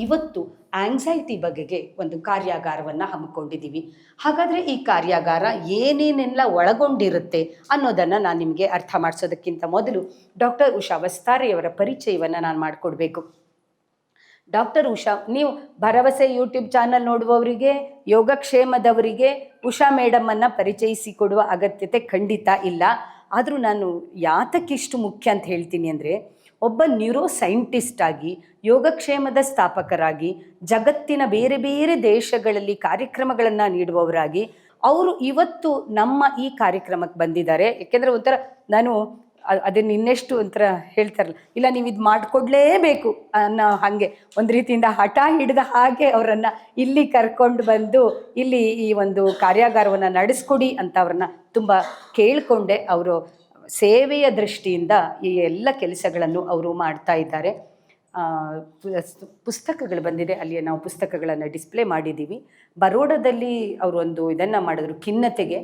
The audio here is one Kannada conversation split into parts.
ಇವತ್ತು ಆಂಗ್ಸೈಟಿ ಬಗೆಗೆ ಒಂದು ಕಾರ್ಯಾಗಾರವನ್ನು ಹಮ್ಮಿಕೊಂಡಿದ್ದೀವಿ. ಹಾಗಾದರೆ ಈ ಕಾರ್ಯಾಗಾರ ಏನೇನೆಲ್ಲ ಒಳಗೊಂಡಿರುತ್ತೆ ಅನ್ನೋದನ್ನು ನಾನು ನಿಮಗೆ ಅರ್ಥ ಮಾಡಿಸೋದಕ್ಕಿಂತ ಮೊದಲು ಡಾಕ್ಟರ್ ಉಷಾ ವಸ್ತಾರೆಯವರ ಪರಿಚಯವನ್ನು ನಾನು ಮಾಡಿಕೊಡ್ಬೇಕು. ಡಾಕ್ಟರ್ ಉಷಾ, ನೀವು ಭರವಸೆ ಯೂಟ್ಯೂಬ್ ಚಾನಲ್ ನೋಡುವವರಿಗೆ, ಯೋಗಕ್ಷೇಮದವರಿಗೆ ಉಷಾ ಮೇಡಮನ್ನು ಪರಿಚಯಿಸಿಕೊಡುವ ಅಗತ್ಯತೆ ಖಂಡಿತ ಇಲ್ಲ. ಆದರೂ ನಾನು ಯಾತಕ್ಕಿಷ್ಟು ಮುಖ್ಯ ಅಂತ ಹೇಳ್ತೀನಿ ಅಂದರೆ, ಒಬ್ಬ ನ್ಯೂರೋ ಸೈಂಟಿಸ್ಟ್ ಆಗಿ, ಯೋಗಕ್ಷೇಮದ ಸ್ಥಾಪಕರಾಗಿ, ಜಗತ್ತಿನ ಬೇರೆ ಬೇರೆ ದೇಶಗಳಲ್ಲಿ ಕಾರ್ಯಕ್ರಮಗಳನ್ನು ನೀಡುವವರಾಗಿ ಅವರು ಇವತ್ತು ನಮ್ಮ ಈ ಕಾರ್ಯಕ್ರಮಕ್ಕೆ ಬಂದಿದ್ದಾರೆ. ಯಾಕೆಂದರೆ ಒಂಥರ ನಾನು ಅದನ್ನು ಇನ್ನೆಷ್ಟು ಒಂಥರ ಹೇಳ್ತಾರಲ್ಲ, ಇಲ್ಲ ನೀವು ಇದು ಮಾಡಿಕೊಡ್ಲೇಬೇಕು ಅನ್ನೋ ಹಾಗೆ ಒಂದು ರೀತಿಯಿಂದ ಹಠ ಹಿಡಿದ ಹಾಗೆ ಅವರನ್ನು ಇಲ್ಲಿ ಕರ್ಕೊಂಡು ಬಂದು ಇಲ್ಲಿ ಈ ಒಂದು ಕಾರ್ಯಾಗಾರವನ್ನು ನಡೆಸ್ಕೊಡಿ ಅಂತ ಅವ್ರನ್ನ ತುಂಬ ಕೇಳಿಕೊಂಡೆ. ಅವರು ಸೇವೆಯ ದೃಷ್ಟಿಯಿಂದ ಈ ಎಲ್ಲ ಕೆಲಸಗಳನ್ನು ಅವರು ಮಾಡ್ತಾ ಇದ್ದಾರೆ. ಪುಸ್ತಕಗಳು ಬಂದಿದೆ, ಅಲ್ಲಿ ನಾವು ಪುಸ್ತಕಗಳನ್ನು ಡಿಸ್ಪ್ಲೇ ಮಾಡಿದ್ದೀವಿ. ಬರೋಡದಲ್ಲಿ ಅವರು ಒಂದು ಇದನ್ನು ಮಾಡಿದ್ರು, ಖಿನ್ನತೆಗೆ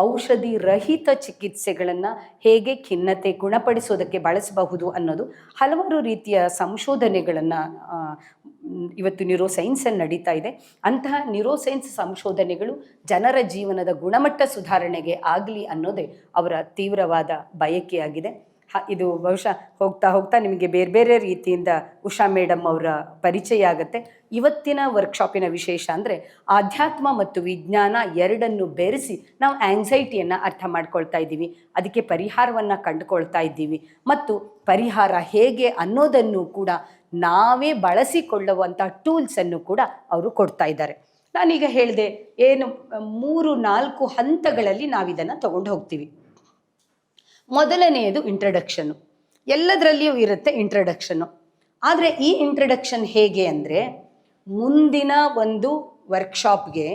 ಔಷಧಿ ರಹಿತ ಚಿಕಿತ್ಸೆಗಳನ್ನು ಹೇಗೆ ಖಿನ್ನತೆ ಗುಣಪಡಿಸೋದಕ್ಕೆ ಬಳಸಬಹುದು ಅನ್ನೋದು ಹಲವಾರು ರೀತಿಯ ಸಂಶೋಧನೆಗಳನ್ನು ಇವತ್ತು ನ್ಯೂರೋಸೈನ್ಸಲ್ಲಿ ನಡೀತಾ ಇದೆ. ಅಂತಹ ನ್ಯೂರೋಸೈನ್ಸ್ ಸಂಶೋಧನೆಗಳು ಜನರ ಜೀವನದ ಗುಣಮಟ್ಟ ಸುಧಾರಣೆಗೆ ಆಗಲಿ ಅನ್ನೋದೇ ಅವರ ತೀವ್ರವಾದ ಬಯಕೆಯಾಗಿದೆ. ಇದು ಬಹುಶಃ ಹೋಗ್ತಾ ಹೋಗ್ತಾ ನಿಮಗೆ ಬೇರೆ ಬೇರೆ ರೀತಿಯಿಂದ ಉಷಾ ಮೇಡಮ್ ಅವರ ಪರಿಚಯ ಆಗುತ್ತೆ. ಇವತ್ತಿನ ವರ್ಕ್ಶಾಪಿನ ವಿಶೇಷ ಅಂದರೆ ಆಧ್ಯಾತ್ಮ ಮತ್ತು ವಿಜ್ಞಾನ ಎರಡನ್ನು ಬೆರೆಸಿ ನಾವು ಆಂಗ್ಸೈಟಿಯನ್ನು ಅರ್ಥ ಮಾಡ್ಕೊಳ್ತಾ ಇದ್ದೀವಿ, ಅದಕ್ಕೆ ಪರಿಹಾರವನ್ನು ಕಂಡುಕೊಳ್ತಾ ಇದ್ದೀವಿ, ಮತ್ತು ಪರಿಹಾರ ಹೇಗೆ ಅನ್ನೋದನ್ನು ಕೂಡ ನಾವೇ ಬಳಸಿಕೊಳ್ಳುವಂಥ ಟೂಲ್ಸನ್ನು ಕೂಡ ಅವರು ಕೊಡ್ತಾ ಇದ್ದಾರೆ. ನಾನೀಗ ಹೇಳಿದೆ, ಏನು 3-4 ಹಂತಗಳಲ್ಲಿ ನಾವಿದನ್ನು ತಗೊಂಡು ಹೋಗ್ತೀವಿ. ಮೊದಲನೆಯದು ಇಂಟ್ರಡಕ್ಷನ್ನು. ಎಲ್ಲದರಲ್ಲಿಯೂ ಇರುತ್ತೆ ಇಂಟ್ರಡಕ್ಷನ್ನು. ಆದರೆ ಈ ಇಂಟ್ರಡಕ್ಷನ್ ಹೇಗೆ ಅಂದರೆ, ಮುಂದಿನ ಒಂದು ವರ್ಕ್ಶಾಪ್ಗೆ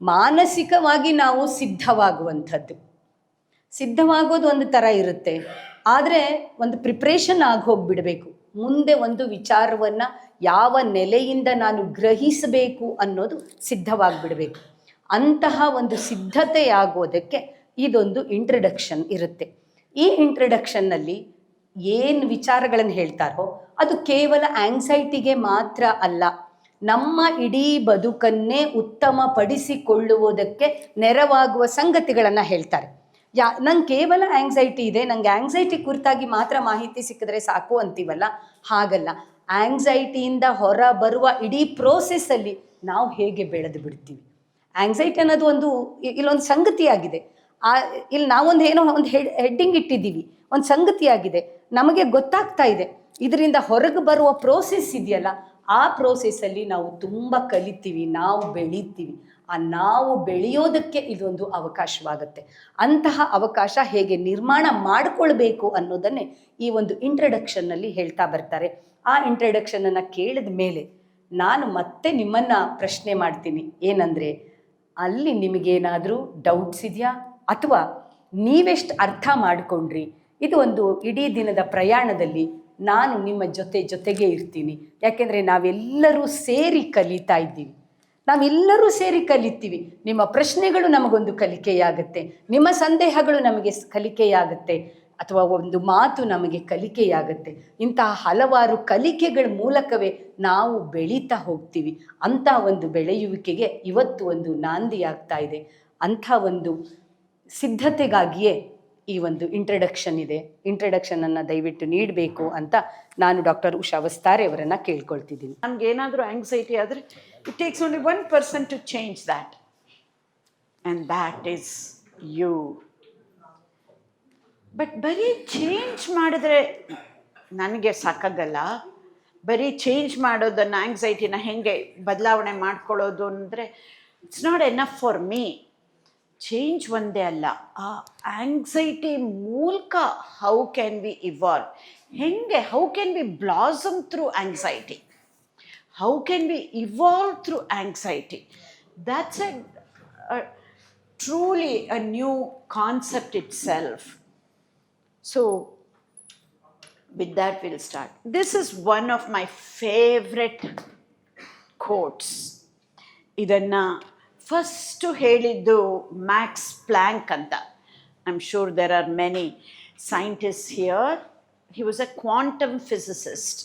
ಮಾನಸಿಕವಾಗಿ ನಾವು ಸಿದ್ಧವಾಗೋದು ಒಂದು ಥರ ಇರುತ್ತೆ. ಆದರೆ ಒಂದು ಪ್ರಿಪ್ರೇಷನ್ ಆಗಿ ಹೋಗಿಬಿಡಬೇಕು. ಮುಂದೆ ಒಂದು ವಿಚಾರವನ್ನು ಯಾವ ನೆಲೆಯಿಂದ ನಾನು ಗ್ರಹಿಸಬೇಕು ಅನ್ನೋದು ಸಿದ್ಧವಾಗಿಬಿಡಬೇಕು. ಅಂತಹ ಒಂದು ಸಿದ್ಧತೆಯಾಗೋದಕ್ಕೆ ಇದೊಂದು ಇಂಟ್ರಡಕ್ಷನ್ ಇರುತ್ತೆ. ಈ ಇಂಟ್ರಡಕ್ಷನ್ನಲ್ಲಿ ಏನು ವಿಚಾರಗಳನ್ನು ಹೇಳ್ತಾರೋ ಅದು ಕೇವಲ ಆಂಗ್ಸೈಟಿಗೆ ಮಾತ್ರ ಅಲ್ಲ, ನಮ್ಮ ಇಡೀ ಬದುಕನ್ನೇ ಉತ್ತಮಪಡಿಸಿಕೊಳ್ಳುವುದಕ್ಕೆ ನೆರವಾಗುವ ಸಂಗತಿಗಳನ್ನು ಹೇಳ್ತಾರೆ. ನಂಗೆ ಕೇವಲ ಆಂಗ್ಸೈಟಿ ಇದೆ, ನನಗೆ ಆಂಗ್ಸೈಟಿ ಕುರಿತಾಗಿ ಮಾತ್ರ ಮಾಹಿತಿ ಸಿಕ್ಕಿದ್ರೆ ಸಾಕು ಅಂತೀವಲ್ಲ, ಹಾಗಲ್ಲ. ಆಂಗ್ಸೈಟಿಯಿಂದ ಹೊರ ಬರುವ ಇಡೀ ಪ್ರೋಸೆಸ್ಸಲ್ಲಿ ನಾವು ಹೇಗೆ ಬೆಳೆದು ಬಿಡ್ತೀವಿ. ಆಂಗ್ಸೈಟಿ ಅನ್ನೋದು ಇಲ್ಲೊಂದು ಸಂಗತಿಯಾಗಿದೆ. ಇಲ್ಲಿ ನಾವೊಂದು ಏನೋ ಒಂದು ಹೆಡ್ಡಿಂಗ್ ಇಟ್ಟಿದ್ದೀವಿ, ಒಂದು ಸಂಗತಿಯಾಗಿದೆ, ನಮಗೆ ಗೊತ್ತಾಗ್ತಾ ಇದೆ. ಇದರಿಂದ ಹೊರಗೆ ಬರುವ ಪ್ರೋಸೆಸ್ ಇದೆಯಲ್ಲ, ಆ ಪ್ರೋಸೆಸ್ಸಲ್ಲಿ ನಾವು ತುಂಬ ಕಲಿತೀವಿ, ನಾವು ಬೆಳೀತೀವಿ. ನಾವು ಬೆಳೆಯೋದಕ್ಕೆ ಇದೊಂದು ಅವಕಾಶವಾಗುತ್ತೆ. ಅಂತಹ ಅವಕಾಶ ಹೇಗೆ ನಿರ್ಮಾಣ ಮಾಡಿಕೊಳ್ಬೇಕು ಅನ್ನೋದನ್ನೇ ಈ ಒಂದು ಇಂಟ್ರಡಕ್ಷನ್ನಲ್ಲಿ ಹೇಳ್ತಾ ಬರ್ತಾರೆ. ಆ ಇಂಟ್ರಡಕ್ಷನನ್ನು ಕೇಳಿದ ಮೇಲೆ ನಾನು ಮತ್ತೆ ನಿಮ್ಮನ್ನು ಪ್ರಶ್ನೆ ಮಾಡ್ತೀನಿ, ಏನಂದರೆ ಅಲ್ಲಿ ನಿಮಗೇನಾದರೂ ಡೌಟ್ಸ್ ಇದೆಯಾ, ಅಥವಾ ನೀವೆಷ್ಟು ಅರ್ಥ ಮಾಡಿಕೊಂಡ್ರಿ? ಇದು ಒಂದು ಇಡೀ ದಿನದ ಪ್ರಯಾಣದಲ್ಲಿ ನಾನು ನಿಮ್ಮ ಜೊತೆಗೆ ಇರ್ತೀನಿ. ಯಾಕೆಂದರೆ ನಾವೆಲ್ಲರೂ ಸೇರಿ ಕಲಿತಾ ಇದ್ದೀವಿ, ನಾವೆಲ್ಲರೂ ಸೇರಿ ಕಲಿತೀವಿ. ನಿಮ್ಮ ಪ್ರಶ್ನೆಗಳು ನಮಗೊಂದು ಕಲಿಕೆಯಾಗುತ್ತೆ, ನಿಮ್ಮ ಸಂದೇಹಗಳು ನಮಗೆ ಕಲಿಕೆಯಾಗುತ್ತೆ, ಅಥವಾ ಒಂದು ಮಾತು ನಮಗೆ ಕಲಿಕೆಯಾಗುತ್ತೆ. ಇಂತಹ ಹಲವಾರು ಕಲಿಕೆಗಳ ಮೂಲಕವೇ ನಾವು ಬೆಳೀತಾ ಹೋಗ್ತೀವಿ. ಅಂಥ ಒಂದು ಬೆಳೆಯುವಿಕೆಗೆ ಇವತ್ತು ಒಂದು ನಾಂದಿಯಾಗ್ತಾ ಇದೆ. ಅಂಥ ಒಂದು ಸಿದ್ಧತೆಗಾಗಿಯೇ ಈ ಒಂದು ಇಂಟ್ರಡಕ್ಷನ್ ಇದೆ. ಇಂಟ್ರಡಕ್ಷನನ್ನು ದಯವಿಟ್ಟು ನೀಡಬೇಕು ಅಂತ ನಾನು ಡಾಕ್ಟರ್ ಉಷಾ ವಸ್ತಾರೆ ಅವರನ್ನು ಕೇಳ್ಕೊಳ್ತಿದ್ದೀನಿ. ನಮಗೇನಾದರೂ ಆಂಗ್ಸೈಟಿ ಆದರೆ it takes only 1% to change that, and that is you. But ಬರೀ ಚೇಂಜ್ ಮಾಡಿದ್ರೆ ನನಗೆ ಸಾಕಾಗಲ್ಲ. ಬರೀ ಚೇಂಜ್ ಮಾಡೋದನ್ನು, ಆಂಗ್ಸೈಟಿನ ಹೇಗೆ ಬದಲಾವಣೆ ಮಾಡ್ಕೊಳ್ಳೋದು ಅಂದರೆ it's not enough for me. Change ಒಂದೇ ಅಲ್ಲ, ಆ ಆಂಗ್ಸೈಟಿ ಮೂಲಕ how can we evolve, how can we blossom through anxiety, how can we evolve through anxiety. That's truly a new concept itself. So with that we'll start. This is one of my favorite quotes. Idanna first ಹೇಳಿದ್ದು ಮ್ಯಾಕ್ಸ್ ಪ್ಲ್ಯಾಂಕ್ ಅಂತ. I'm sure there are many scientists here. He was a quantum physicist.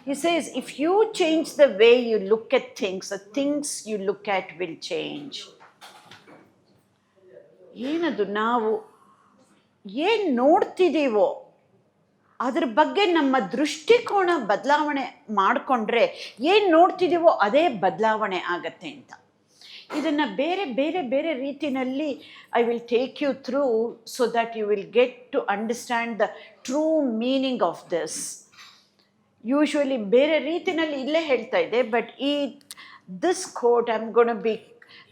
He says, if you change the way you look at things, the things you look at will change. ಏನದು ನಾವು ಏನು ನೋಡ್ತಿದ್ದೀವೋ ಅದ್ರ ಬಗ್ಗೆ ನಮ್ಮ ದೃಷ್ಟಿಕೋನ ಬದಲಾವಣೆ ಮಾಡಿಕೊಂಡ್ರೆ ಏನು ನೋಡ್ತಿದ್ದೀವೋ ಅದೇ ಬದಲಾವಣೆ ಆಗತ್ತೆ ಅಂತ. ಇದನ್ನು ಬೇರೆ ಬೇರೆ ಬೇರೆ ರೀತಿಯಲ್ಲಿ I will take you through so that you will get to understand the true meaning of this. Usually ಬೇರೆ ರೀತಿಯಲ್ಲಿ ಇಲ್ಲೇ ಹೇಳ್ತಾ ಇದೆ, but this quote I am gonna be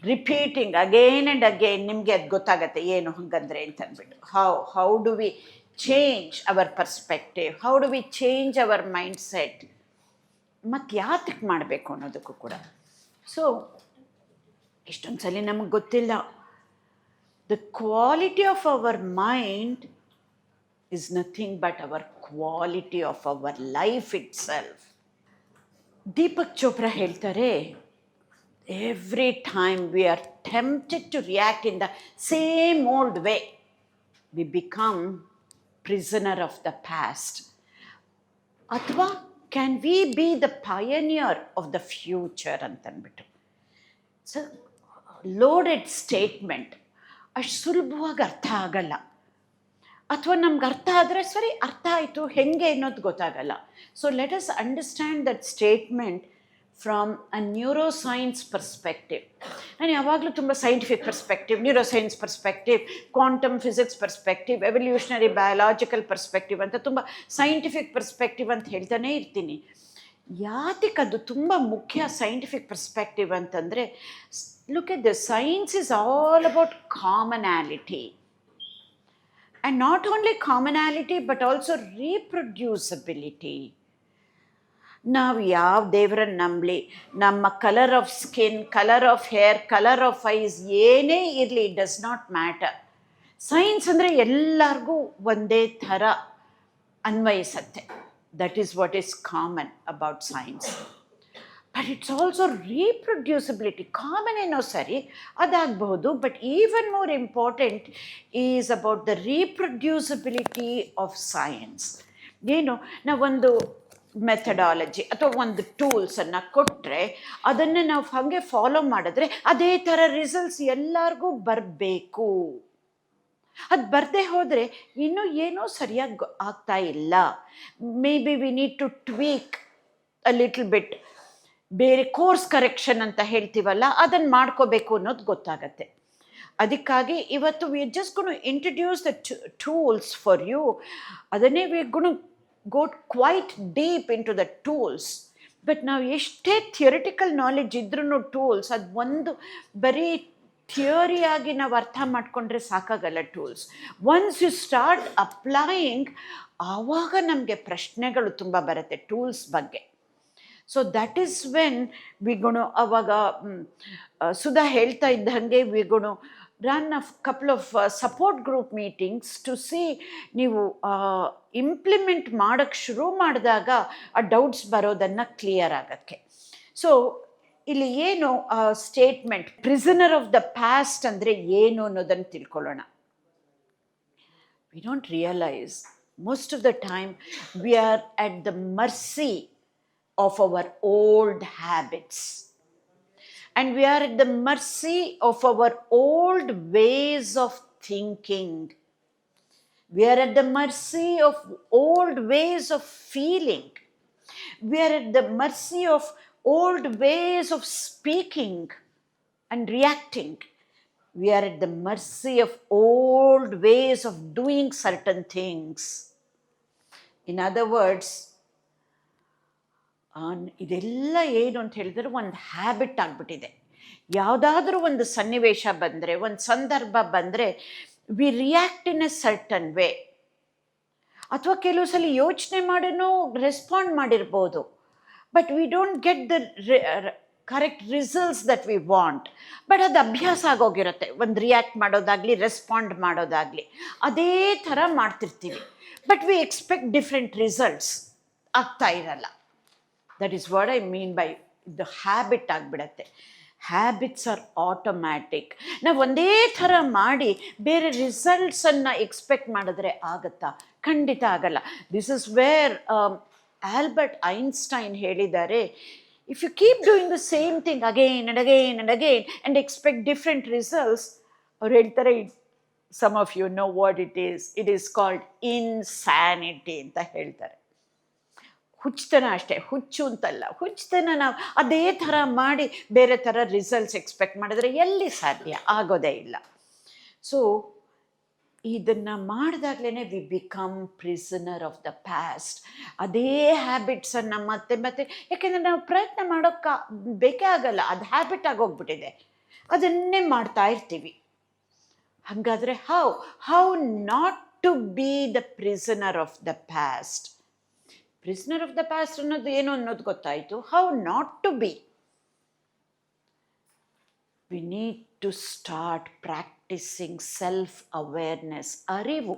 repeating again and again. ನಿಮಗೆ ಅದು ಗೊತ್ತಾಗತ್ತೆ ಏನು ಹಂಗಂದ್ರೆ ಅಂತ ಅಂದ್ಬಿಟ್ಟು. How do we change our perspective, how do we change our mindset, ಮತ್ತು ಯಾತಕ್ಕೆ ಮಾಡಬೇಕು ಅನ್ನೋದಕ್ಕೂ ಕೂಡ. ಸೊ ಇಷ್ಟೊಂದು ಸಲ ನಮಗೆ ಗೊತ್ತಿಲ್ಲ. The quality of our mind is nothing but our quality of our life itself. Deepak Chopra ಹೇಳ್ತಾರೆ, every time we are tempted to react in the same old way, we become prisoner of the past. ಅಥವಾ can we be the pioneer of the future ಅಂತಂದ್ಬಿಟ್ಟು. ಸೊ ಲೋಡೆಡ್ ಸ್ಟೇಟ್ಮೆಂಟ್, ಅಷ್ಟು ಸುಲಭವಾಗಿ ಅರ್ಥ ಆಗಲ್ಲ. ಅಥವಾ ನಮ್ಗೆ ಅರ್ಥ ಆದರೆ ಸರಿ, ಅರ್ಥ ಆಯಿತು, ಹೆಂಗೆ ಅನ್ನೋದು ಗೊತ್ತಾಗಲ್ಲ. So let us understand that statement from a neuroscience perspective. ನಾನು ಯಾವಾಗಲೂ ತುಂಬ scientific perspective, neuroscience perspective, quantum physics perspective, evolutionary biological perspective ಅಂತ ತುಂಬ ಸೈಂಟಿಫಿಕ್ ಪರ್ಸ್ಪೆಕ್ಟಿವ್ ಅಂತ ಹೇಳ್ತಾನೆ ಇರ್ತೀನಿ. ಯಾತಕ್ಕೆ ಅದು ತುಂಬ ಮುಖ್ಯ ಸೈಂಟಿಫಿಕ್ ಪರ್ಸ್ಪೆಕ್ಟಿವ್ ಅಂತಂದರೆ, look at the science is all about commonality. And not only commonality, but also reproducibility. ನಾವು ಯಾವ ದೇವರನ್ನು ನಂಬಲಿ, ನಮ್ಮ colour of skin, colour of hair, colour of eyes ಏನೇ ಇರಲಿ, it does not matter. Science ಅಂದರೆ ಎಲ್ಲರಿಗೂ ಒಂದೇ ಥರ ಅನ್ವಯಿಸತ್ತೆ. That is what is common about science. But it's also reproducibility. Common ಏನೋ ಸರಿ, ಅದಾಗಬಹುದು, but even more important is about the reproducibility of science. ಏನು, ನಾವೊಂದು ಮೆಥಡಾಲಜಿ ಅಥವಾ ಒಂದು ಟೂಲ್ಸನ್ನು ಕೊಟ್ಟರೆ ಅದನ್ನು ನಾವು ಹಾಗೆ ಫಾಲೋ ಮಾಡಿದ್ರೆ ಅದೇ ಥರ ರಿಸಲ್ಟ್ಸ್ ಎಲ್ಲರಿಗೂ ಬರಬೇಕು. ಅದು ಬರದೇ ಹೋದರೆ ಇನ್ನೂ ಏನೋ ಸರಿಯಾಗಿ ಆಗ್ತಾ ಇಲ್ಲ. Maybe we need to tweak a little bit. ಬೇರೆ ಕೋರ್ಸ್ ಕರೆಕ್ಷನ್ ಅಂತ ಹೇಳ್ತೀವಲ್ಲ, ಅದನ್ನು ಮಾಡ್ಕೋಬೇಕು ಅನ್ನೋದು ಗೊತ್ತಾಗತ್ತೆ. ಅದಕ್ಕಾಗಿ ಇವತ್ತು we just gonna introduce the tools for you. ಅದನ್ನೇ we gonna go quite deep into the tools. But ನಾವು ಎಷ್ಟೇ ಥಿಯರಿಟಿಕಲ್ ನಾಲೆಡ್ಜ್ ಇದ್ರೂ ಟೂಲ್ಸ್ ಅದು ಒಂದು ಬರೀ ಥಿಯರಿಯಾಗಿ ನಾವು ಅರ್ಥ ಮಾಡಿಕೊಂಡ್ರೆ ಸಾಕಾಗಲ್ಲ. Tools once you start applying, ಆವಾಗ ನಮಗೆ ಪ್ರಶ್ನೆಗಳು ತುಂಬ ಬರುತ್ತೆ ಟೂಲ್ಸ್ ಬಗ್ಗೆ. So that is when we gonna, ಅವಾಗ ಸುಧಾ ಹೇಳ್ತಾ ಇದ್ದಂಗೆ we gonna run a couple of support group meetings to see ನೀವು ಇಂಪ್ಲಿಮೆಂಟ್ ಮಾಡೋಕ್ಕೆ ಶುರು ಮಾಡಿದಾಗ ಆ ಡೌಟ್ಸ್ ಬರೋದನ್ನು ಕ್ಲಿಯರ್ ಆಗೋಕ್ಕೆ. ಸೊ ಇಲ್ಲಿ ಏನು statement prisoner of the past ಅಂದರೆ ಏನು ಅನ್ನೋದನ್ನು ತಿಳ್ಕೊಳ್ಳೋಣ. We don't realise most of the time we are at the mercy of our old habits, and we are at the mercy of our old ways of thinking. We are at the mercy of old ways of feeling. We are at the mercy of old ways of speaking and reacting. We are at the mercy of old ways of doing certain things. In other words, ಇದೆಲ್ಲ ಏನು ಅಂತ ಹೇಳಿದ್ರೆ ಒಂದು ಹ್ಯಾಬಿಟ್ ಆಗಿಬಿಟ್ಟಿದೆ. ಯಾವುದಾದ್ರೂ ಒಂದು ಸನ್ನಿವೇಶ ಬಂದರೆ, ಒಂದು ಸಂದರ್ಭ ಬಂದರೆ, V react in a certain way. ಅಥವಾ ಕೆಲವು ಸಲ ಯೋಚನೆ ಮಾಡಿನೂ ರೆಸ್ಪಾಂಡ್ ಮಾಡಿರ್ಬೋದು, but we don't get the correct results that we want. But ಅದು ಅಭ್ಯಾಸ ಆಗೋಗಿರುತ್ತೆ, ಒಂದು ರಿಯಾಕ್ಟ್ ಮಾಡೋದಾಗಲಿ ರೆಸ್ಪಾಂಡ್ ಮಾಡೋದಾಗಲಿ ಅದೇ ಥರ ಮಾಡ್ತಿರ್ತೀವಿ. But we expect different results, ಆಗ್ತಾ ಇರಲ್ಲ. That is what I mean by the habit ಆಗಿಬಿಡತ್ತೆ. Habits are automatic. ನಾವು ಒಂದೇ ಥರ ಮಾಡಿ ಬೇರೆ ರಿಸಲ್ಟ್ಸನ್ನು ಎಕ್ಸ್ಪೆಕ್ಟ್ ಮಾಡಿದ್ರೆ ಆಗುತ್ತಾ? ಖಂಡಿತ ಆಗಲ್ಲ. This is where Albert Einstein ಹೇಳಿದ್ದಾರೆ, if you keep doing the same thing again and again and again and expect different results, ಅವ್ರು ಹೇಳ್ತಾರೆ, some of you know what it is called insanity ಅಂತ ಹೇಳ್ತಾರೆ. ಹುಚ್ಚುತನ ಅಷ್ಟೇ, ಹುಚ್ಚು ಅಂತಲ್ಲ, ಹುಚ್ಚುತನ ನಾವು ಅದೇ ಥರ ಮಾಡಿ ಬೇರೆ ಥರ ರಿಸಲ್ಟ್ಸ್ ಎಕ್ಸ್ಪೆಕ್ಟ್ ಮಾಡಿದ್ರೆ ಎಲ್ಲಿ ಸಾಧ್ಯ ಆಗೋದೇ ಇಲ್ಲ. ಸೊ ಇದನ್ನು ಮಾಡಿದಾಗಲೇ we become prisoner of the past. ಅದೇ ಹ್ಯಾಬಿಟ್ಸನ್ನು ಮತ್ತೆ ಮತ್ತೆ, ಯಾಕೆಂದರೆ ನಾವು ಪ್ರಯತ್ನ ಮಾಡೋಕ್ಕೆ ಬೇಕೇ ಆಗಲ್ಲ, ಅದು ಹ್ಯಾಬಿಟ್ ಆಗೋಗ್ಬಿಟ್ಟಿದೆ, ಅದನ್ನೇ ಮಾಡ್ತಾ ಇರ್ತೀವಿ. ಹಾಗಾದರೆ how not to be the prisoner of the past. Prisoner of the past ಅನ್ನೋದು ಏನು ಅನ್ನೋದು ಗೊತ್ತಾಯಿತು. How not to be. We need to start practising self awareness. ಅರಿವು,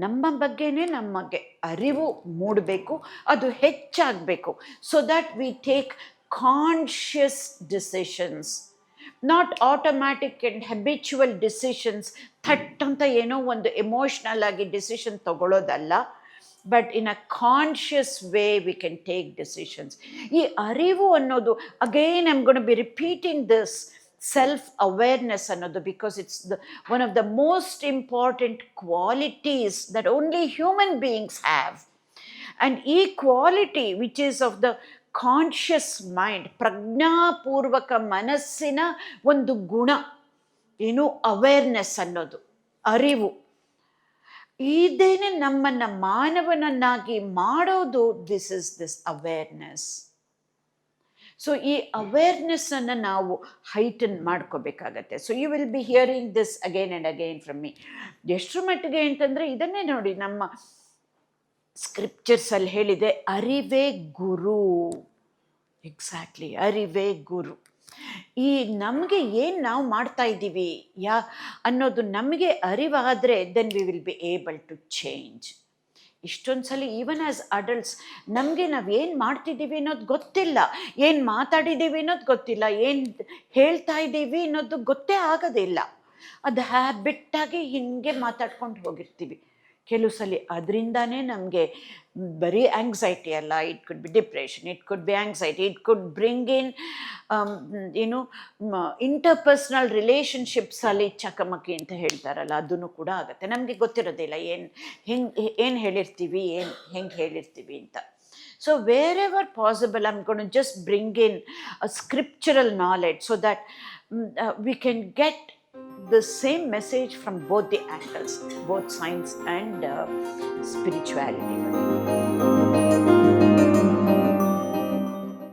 ನಮ್ಮ ಬಗ್ಗೆನೇ ನಮಗೆ ಅರಿವು ಮೂಡಬೇಕು, ಅದು ಹೆಚ್ಚಾಗಬೇಕು. So that we take conscious decisions, not automatic and habitual decisions. ಥಟ್ ಅಂತ ಏನೋ ಒಂದು ಎಮೋಷ್ನಲ್ ಆಗಿ ಡಿಸಿಷನ್ ತಗೊಳ್ಳೋದಲ್ಲ, but in a conscious way we can take decisions. ಈ ಅರಿವು ಅನ್ನೋದು, again I am going to be repeating this self awareness ಅನ್ನೋದು, because it's one of the most important qualities that only human beings have. And ಈ quality which is of the conscious mind, ಪ್ರಜ್ಞಾಪೂರ್ವಕ ಮನಸ್ಸಿನ ಒಂದು ಗುಣ ಏನು, ಅವೇರ್ನೆಸ್ ಅನ್ನೋದು, ಅರಿವು. ಇದೇನೆ ನಮ್ಮನ್ನು ಮಾನವನನ್ನಾಗಿ ಮಾಡೋದು. This awareness. ಸೊ ಈ ಅವೇರ್ನೆಸ್ಸನ್ನು ನಾವು ಹೈಟನ್ ಮಾಡ್ಕೋಬೇಕಾಗತ್ತೆ. So you will be hearing this again and again from me. ಎಷ್ಟರ ಮಟ್ಟಿಗೆ ಅಂತಂದರೆ, ಇದನ್ನೇ ನೋಡಿ, ನಮ್ಮ ಸ್ಕ್ರಿಪ್ಚರ್ಸಲ್ಲಿ ಹೇಳಿದೆ, ಅರಿವೇ ಗುರು. ಎಕ್ಸಾಕ್ಟ್ಲಿ, ಅರಿವೇ ಗುರು. ಈ ನಮಗೆ ಏನು ನಾವು ಮಾಡ್ತಾ ಇದ್ದೀವಿ ಅನ್ನೋದು ನಮಗೆ ಅರಿವಾದರೆ then we will be able to change. ಇಷ್ಟೊಂದು ಸಲ ಈವನ್ ಆ್ಯಸ್ ಅಡಲ್ಟ್ಸ್ ನಮಗೆ ನಾವು ಏನು ಮಾಡ್ತಿದ್ದೀವಿ ಅನ್ನೋದು ಗೊತ್ತಿಲ್ಲ, ಏನು ಮಾತಾಡಿದ್ದೀವಿ ಅನ್ನೋದು ಗೊತ್ತಿಲ್ಲ, ಏನು ಹೇಳ್ತಾ ಇದ್ದೀವಿ ಅನ್ನೋದು ಗೊತ್ತೇ ಆಗೋದಿಲ್ಲ. ಅದು ಹ್ಯಾಬಿಟ್ಟಾಗಿ ಹೀಗೆ ಮಾತಾಡ್ಕೊಂಡು ಹೋಗಿರ್ತೀವಿ. ಕೆಲವು ಸಲ ಅದರಿಂದಾನೇ ನಮಗೆ ಬರೀ ಆಂಗ್ಸೈಟಿ ಅಲ್ಲ, it could be depression, it could be anxiety, it could bring in interpersonal ರಿಲೇಷನ್ಶಿಪ್ಸಲ್ಲಿ ಚಕಮಕಿ ಅಂತ ಹೇಳ್ತಾರಲ್ಲ, ಅದನ್ನು ಕೂಡ ಆಗುತ್ತೆ. ನಮಗೆ ಗೊತ್ತಿರೋದಿಲ್ಲ ಏನು ಹೇಳಿರ್ತೀವಿ, ಹೆಂಗೆ ಹೇಳಿರ್ತೀವಿ ಅಂತ. So wherever possible I am going to just bring in a scriptural knowledge so that we can get the same message from both the angles, both science and spirituality.